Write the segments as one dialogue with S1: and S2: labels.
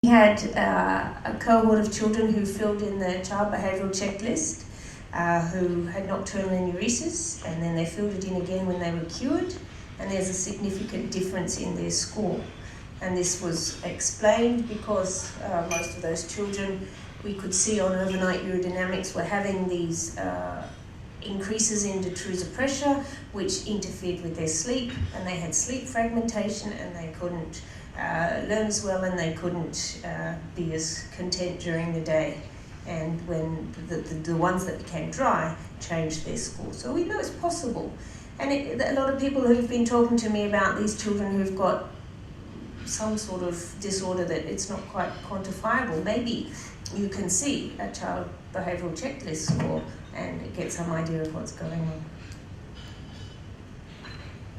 S1: We had a cohort of children who filled in the child behavioural checklist who had nocturnal enuresis, and then they filled it in again when they were cured, and there's a significant difference in their score. And this was explained because most of those children we could see on overnight urodynamics were having these increases in detrusor pressure, which interfered with their sleep, and they had sleep fragmentation, and they couldn't learn as well, and they couldn't be as content during the day. And when the ones that became dry changed their score. So we know it's possible. And a lot of people who've been talking to me about these children who've got some sort of disorder that it's not quite quantifiable, maybe you can see a child behavioural checklist score and get some idea of what's going on.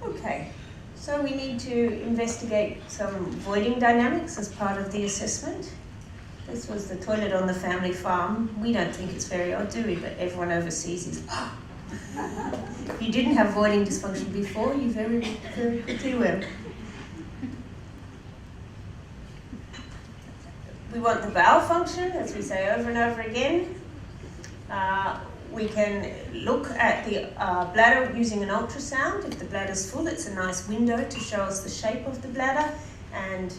S1: Okay, so we need to investigate some voiding dynamics as part of the assessment. This was the toilet on the family farm. We don't think it's very odd, do we? But everyone overseas is, if you didn't have voiding dysfunction before, you very, very quickly will. We want the bowel function, as we say over and over again. We can look at the bladder using an ultrasound. If the bladder's full, it's a nice window to show us the shape of the bladder and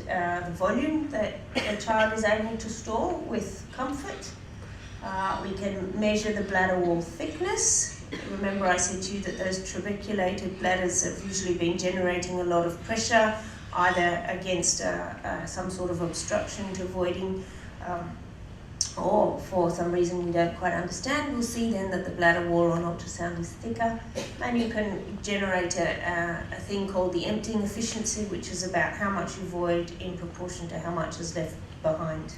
S1: the volume that a child is able to store with comfort. We can measure the bladder wall thickness. Remember I said to you that those trabeculated bladders have usually been generating a lot of pressure, either against some sort of obstruction to voiding, or for some reason we don't quite understand. We'll see then that the bladder wall on ultrasound is thicker, and you can generate a thing called the emptying efficiency, which is about how much you void in proportion to how much is left behind.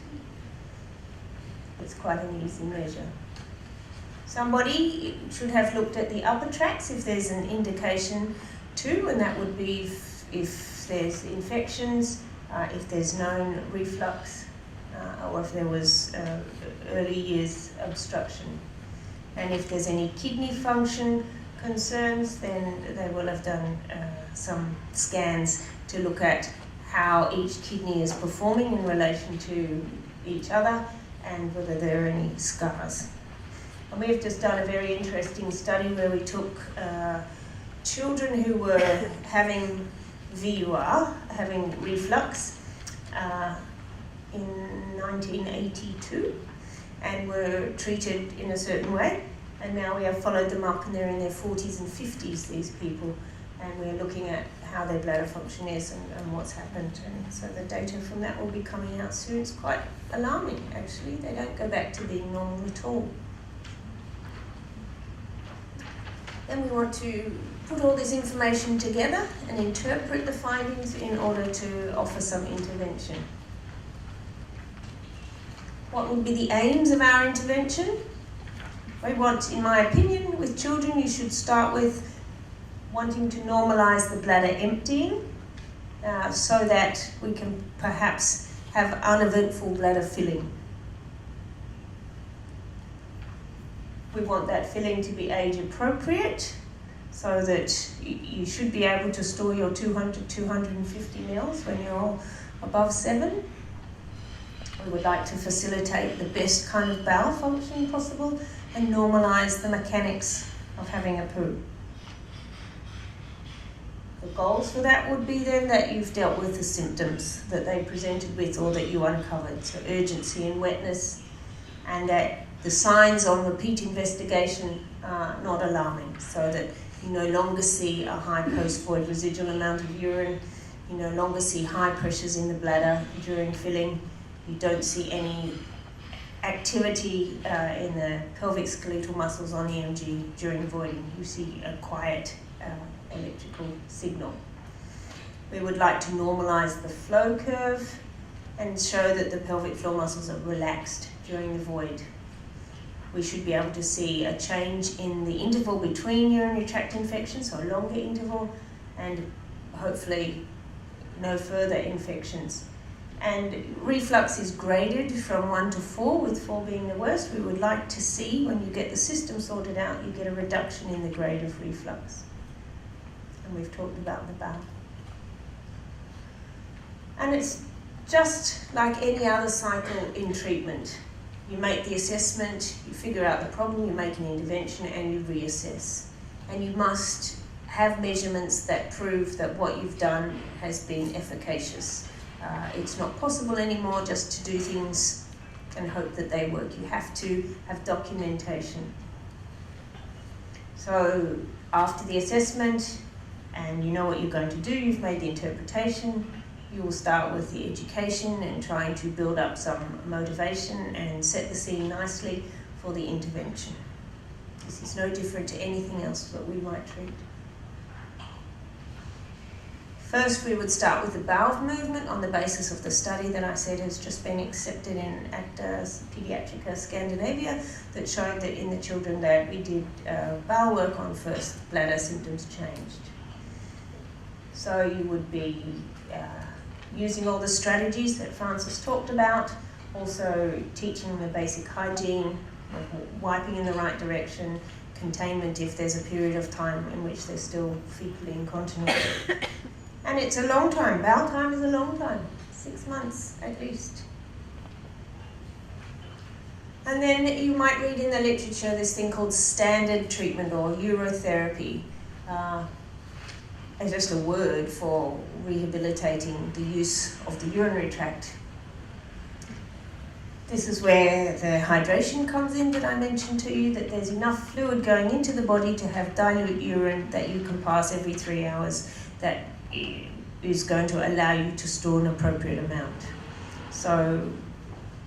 S1: It's quite an easy measure. Somebody should have looked at the upper tracts if there's an indication too, and that would be if there's infections, if there's known reflux, or if there was early years obstruction. And if there's any kidney function concerns, then they will have done some scans to look at how each kidney is performing in relation to each other and whether there are any scars. And we've just done a very interesting study where we took children who were having VUR, having reflux, in 1982, and were treated in a certain way, and now we have followed them up and they're in their 40s and 50s, these people, and we're looking at how their bladder function is and what's happened, and so the data from that will be coming out soon. It's quite alarming actually, they don't go back to being normal at all. Then we want to put all this information together and interpret the findings in order to offer some intervention. What would be the aims of our intervention? We want, in my opinion, with children, you should start with wanting to normalise the bladder emptying so that we can perhaps have uneventful bladder filling. We want that filling to be age appropriate so that you should be able to store your 200, 250 mils when you're all above 7. We would like to facilitate the best kind of bowel function possible and normalise the mechanics of having a poo. The goals for that would be then that you've dealt with the symptoms that they presented with or that you uncovered, so urgency and wetness, and that the signs on repeat investigation are not alarming, so that you no longer see a high post-void residual amount of urine, you no longer see high pressures in the bladder during filling, you don't see any activity in the pelvic skeletal muscles on EMG during voiding. You see a quiet electrical signal. We would like to normalise the flow curve and show that the pelvic floor muscles are relaxed during the void. We should be able to see a change in the interval between urinary tract infections, so a longer interval, and hopefully no further infections. And reflux is graded from 1 to 4, with 4 being the worst. We would like to see, when you get the system sorted out, you get a reduction in the grade of reflux. And we've talked about the bowel. And it's just like any other cycle in treatment. You make the assessment, you figure out the problem, you make an intervention, and you reassess. And you must have measurements that prove that what you've done has been efficacious. It's not possible anymore just to do things and hope that they work. You have to have documentation. So after the assessment, and you know what you're going to do, you've made the interpretation, you will start with the education and trying to build up some motivation and set the scene nicely for the intervention. This is no different to anything else that we might treat. First, we would start with the bowel movement on the basis of the study that I said has just been accepted at Paediatric Scandinavia that showed that in the children that we did bowel work on first, bladder symptoms changed. So you would be using all the strategies that Francis talked about, also teaching them the basic hygiene, wiping in the right direction, containment if there's a period of time in which they're still fecally incontinent. And it's a long time. Bowel time is a long time, 6 months at least. And then you might read in the literature this thing called standard treatment or urotherapy. It's just a word for rehabilitating the use of the urinary tract. This is where the hydration comes in that I mentioned to you, that there's enough fluid going into the body to have dilute urine that you can pass every 3 hours that is going to allow you to store an appropriate amount. So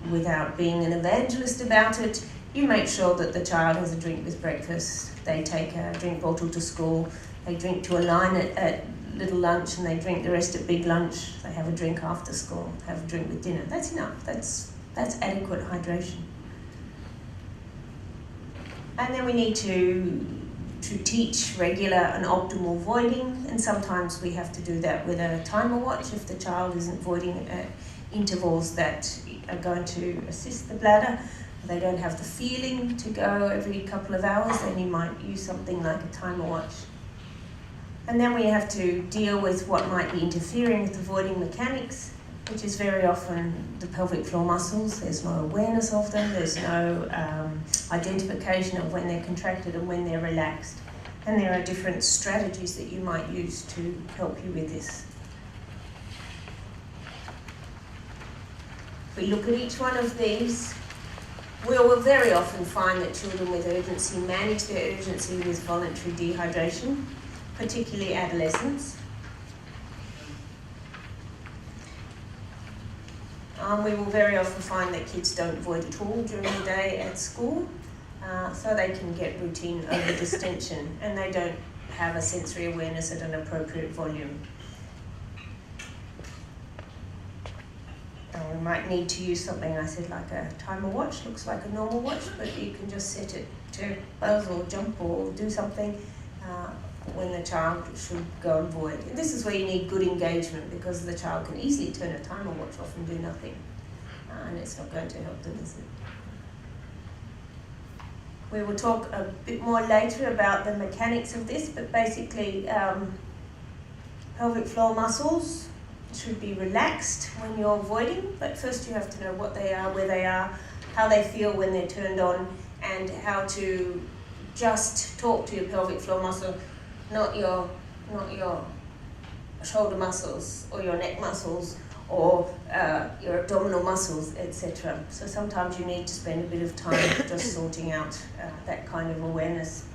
S1: without being an evangelist about it, you make sure that the child has a drink with breakfast, they take a drink bottle to school, they drink to a line at little lunch, and they drink the rest at big lunch, they have a drink after school, have a drink with dinner. That's enough, that's adequate hydration. And then we need to teach regular and optimal voiding, and sometimes we have to do that with a timer watch if the child isn't voiding at intervals that are going to assist the bladder. They don't have the feeling to go every couple of hours, then you might use something like a timer watch. And then we have to deal with what might be interfering with the voiding mechanics, which is very often the pelvic floor muscles. There's no awareness of them, there's no identification of when they're contracted and when they're relaxed. And there are different strategies that you might use to help you with this. If we look at each one of these, we will very often find that children with urgency manage their urgency with voluntary dehydration, particularly adolescents. We will very often find that kids don't void at all during the day at school, so they can get routine overdistension and they don't have a sensory awareness at an appropriate volume. We might need to use something, I said, like a timer watch. Looks like a normal watch, but you can just set it to buzz or jump or do something when the child should go and void. And this is where you need good engagement, because the child can easily turn a timer watch off and do nothing, and it's not going to help them, is it? We will talk a bit more later about the mechanics of this, but basically pelvic floor muscles should be relaxed when you're voiding, but first you have to know what they are, where they are, how they feel when they're turned on, and how to just talk to your pelvic floor muscle, not your shoulder muscles or your neck muscles or your abdominal muscles, etc. So sometimes you need to spend a bit of time just sorting out that kind of awareness.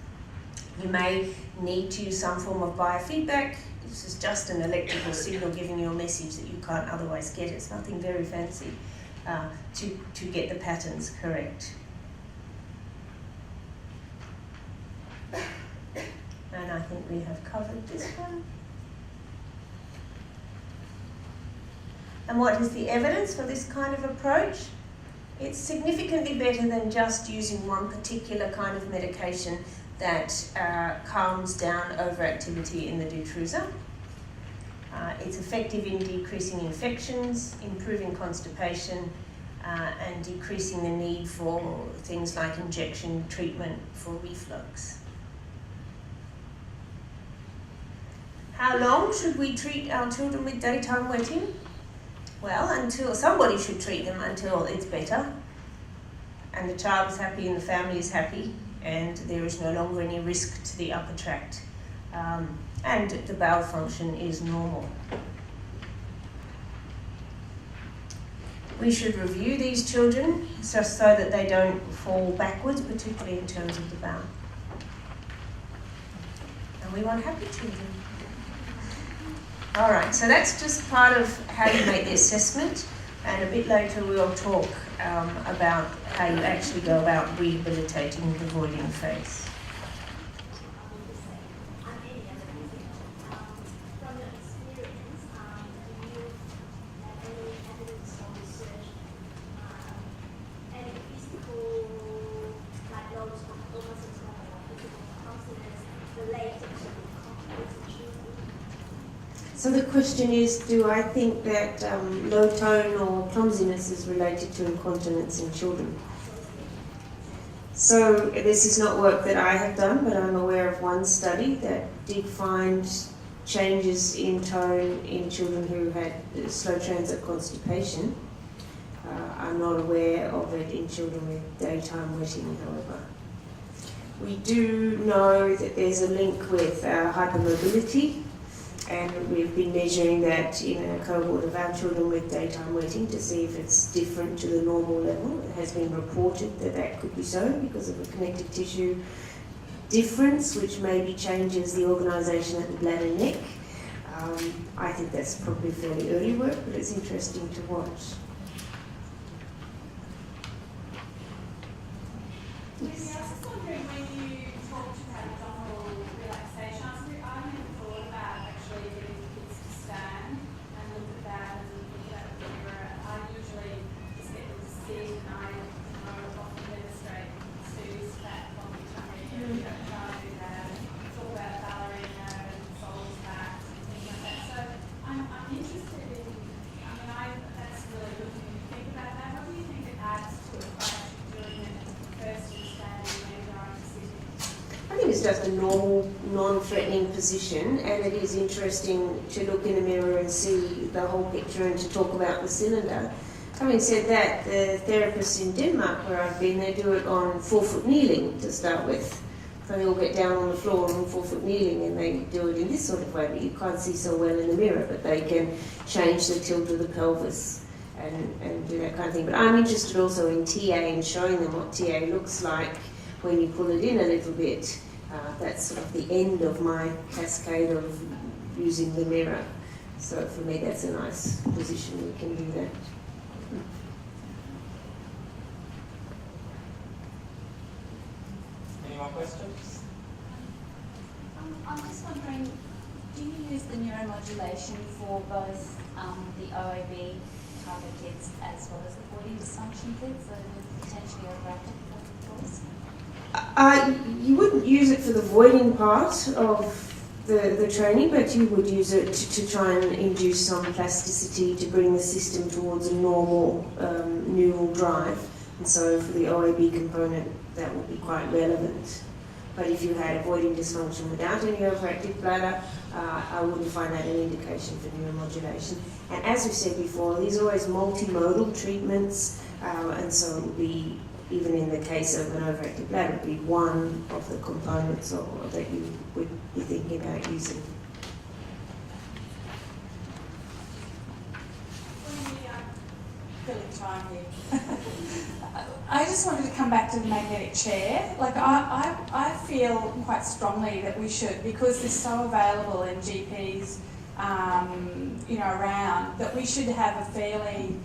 S1: You may need to use some form of biofeedback. This is just an electrical signal giving you a message that you can't otherwise get. It's nothing very fancy to get the patterns correct. And I think we have covered this one. And what is the evidence for this kind of approach? It's significantly better than just using one particular kind of medication that calms down overactivity in the detrusor. It's effective in decreasing infections, improving constipation, and decreasing the need for things like injection treatment for reflux. How long should we treat our children with daytime wetting? Well, until somebody should treat them until it's better, and the child is happy and the family is happy, and there is no longer any risk to the upper tract, and the bowel function is normal. We should review these children just so that they don't fall backwards, particularly in terms of the bowel. And we want happy children. All right, so that's just part of how you make the assessment, and a bit later we'll talk about how you actually go about rehabilitating the voiding phase. So the question is, do I think that low tone or clumsiness is related to incontinence in children? So this is not work that I have done, but I'm aware of one study that did find changes in tone in children who had slow transit constipation. I'm not aware of it in children with daytime wetting, however. We do know that there's a link with hypermobility, and we've been measuring that in a cohort of our children with daytime wetting to see if it's different to the normal level. It has been reported that that could be so because of a connective tissue difference, which maybe changes the organisation at the bladder neck. I think that's probably fairly early work, but it's interesting to watch.
S2: Yes. I was just wondering, when you talked about abdominal relaxation, I never thought about actually getting kids to stand and look at that and look at the mirror. I usually just get them to sit, and I often demonstrate Sue's fat on the tummy, and try to do that, and talk about ballerina and soles back and things like that. So I'm interested in, that's really good for me to think about that. What do you think it adds to it by actually doing it first?
S1: I think it's just a normal, non-threatening position, and it is interesting to look in a mirror and see the whole picture and to talk about the cylinder. Having said that, the therapists in Denmark where I've been, they do it on 4-foot kneeling to start with. So they all get down on the floor on 4-foot kneeling, and they do it in this sort of way, but you can't see so well in the mirror, but they can change the tilt of the pelvis and do that kind of thing. But I'm interested also in TA and showing them what TA looks like when you pull it in a little bit. That's sort of the end of my cascade of using the mirror. So for me, that's a nice position. We can do that.
S3: Any more questions?
S4: I'm just wondering, do you use the neuromodulation for both the OAB target kids as well as the voiding dysfunction kids, so they're potentially overactive forms?
S1: You wouldn't use it for the voiding part of the training, but you would use it to try and induce some plasticity to bring the system towards a normal neural drive. And so for the OAB component, that would be quite relevant. But if you had a voiding dysfunction without any overactive bladder, I wouldn't find that an indication for neuromodulation. And as we said before, these are always multimodal treatments, and so it would be, even in the case of an overactive bladder, it would be one of the components that you would be thinking about using.
S2: Filling time here. I just wanted to come back to the magnetic chair. Like I feel quite strongly that we should, because it's so available in GPs, around, that we should have a fairly,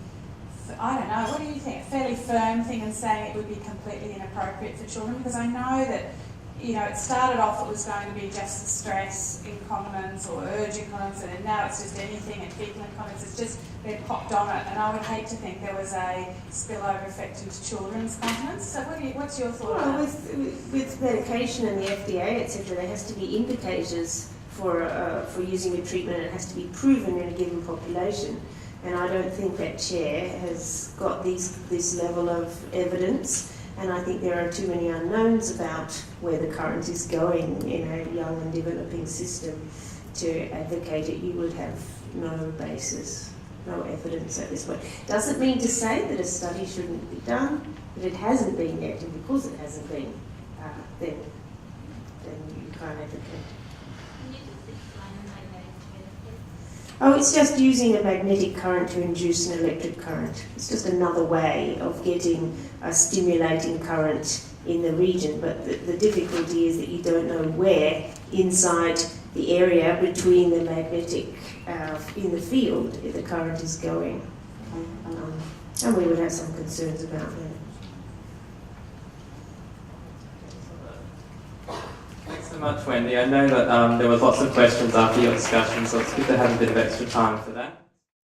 S2: I don't know, what do you think? A fairly firm thing in saying it would be completely inappropriate for children, because I know that, it started off it was going to be just the stress incontinence or urge incontinence, and now it's just anything, and fecal incontinence. It's just been popped on it, and I would hate to think there was a spillover effect into children's continence. So what's your thought on that?
S1: With medication and the FDA, etc., there has to be indicators for using a treatment. It has to be proven in a given population. And I don't think that chair has got this level of evidence. And I think there are too many unknowns about where the current is going in a young and developing system to advocate it. You would have no basis. no evidence at this point. Doesn't mean to say that a study shouldn't be done, but it hasn't been yet, and because it hasn't been, then you can't advocate.
S4: Can you just explain the magnetic field?
S1: Oh, it's just using a magnetic current to induce an electric current. It's just another way of getting a stimulating current in the region, but the difficulty is that you don't know where inside the area between the magnetic, in the field, the current is going. And we would have some concerns about that.
S3: Thanks so much, Wendy. I know that there was lots of questions after your discussion, so it's good to have a bit of extra time for that.